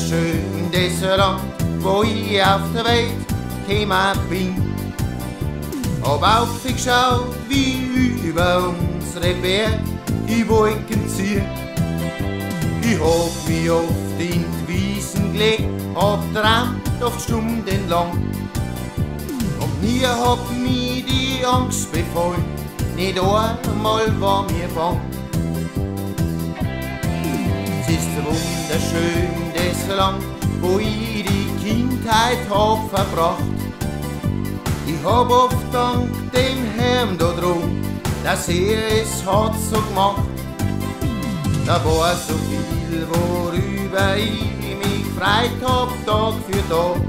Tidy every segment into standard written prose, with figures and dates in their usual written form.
wunderschön, das Land, wo ich auf der Welt gekommen bin. Hab aufgeschaut, wie über unsere Berge die Wolken ziehen. Ich hab mich oft in die Wiesen gelegt, hab träumt oft stundenlang. Und nie hat mich die Angst befallen, nicht einmal war mir bang. Es ist wunderschön, das Land, wo ich die Kindheit hab verbracht. Ich hab oft dank dem Herrn da drum, dass es hat so gemacht. Da war so viel, worüber ich mich gefreut hab, Tag für Tag.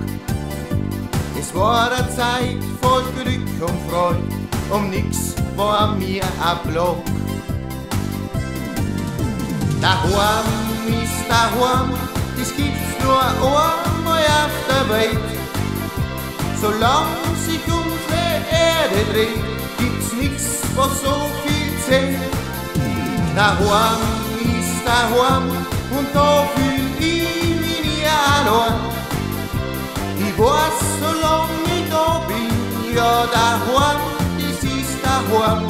Es war eine Zeit voll Glück und Freude, nix war mir ein Block. Daheim ist daheim, das gibt's nur einmal auf der Welt. Solange sich unsere Erde dreht, gibt's nix, was so viel zählt. Daheim ist daheim und da fühl ich mich nie allein. Ich weiß, solange ich da bin, ja daheim, das ist daheim.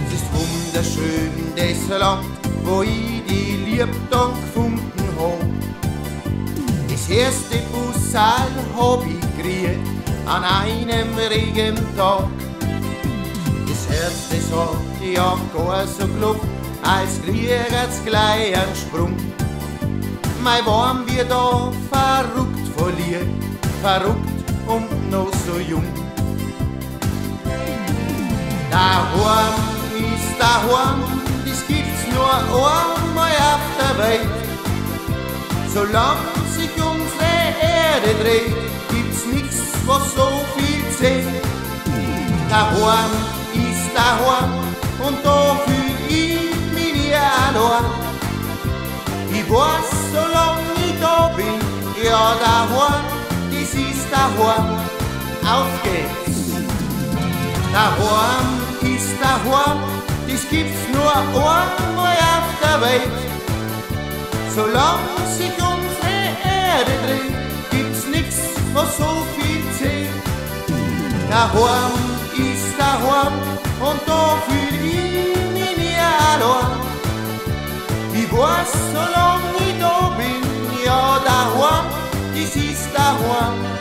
Es ist wunderschön, das Land, wo ich die Liebe dann gefunden hab. Das erste Bussal hab ich gekriegt an einem Regentag. Das Herz, das hat ja gar so geklopft, als kriegt's gleich einen Sprung. Mein Warm wird da verrückt verliert, verrückt und noch so jung. Daheim ist daheim, das gibt's nur einmal auf der Welt. Solange sich unsere Erde dreht, gibt's nix, was so viel zählt. Daheim ist daheim und da fühl ich mich nie allein. Ich weiß, solange ich da bin, ja daheim, das ist daheim. Auf geht's! Daheim ist daheim, das gibt's nur einmal auf der Welt. Solange sich unsere Erde dreht, gibt's nix, was so viel zählt. Daheim ist daheim und da fühl ich mich nie allein. Ich weiß, solange ich da bin, ja daheim, das ist daheim.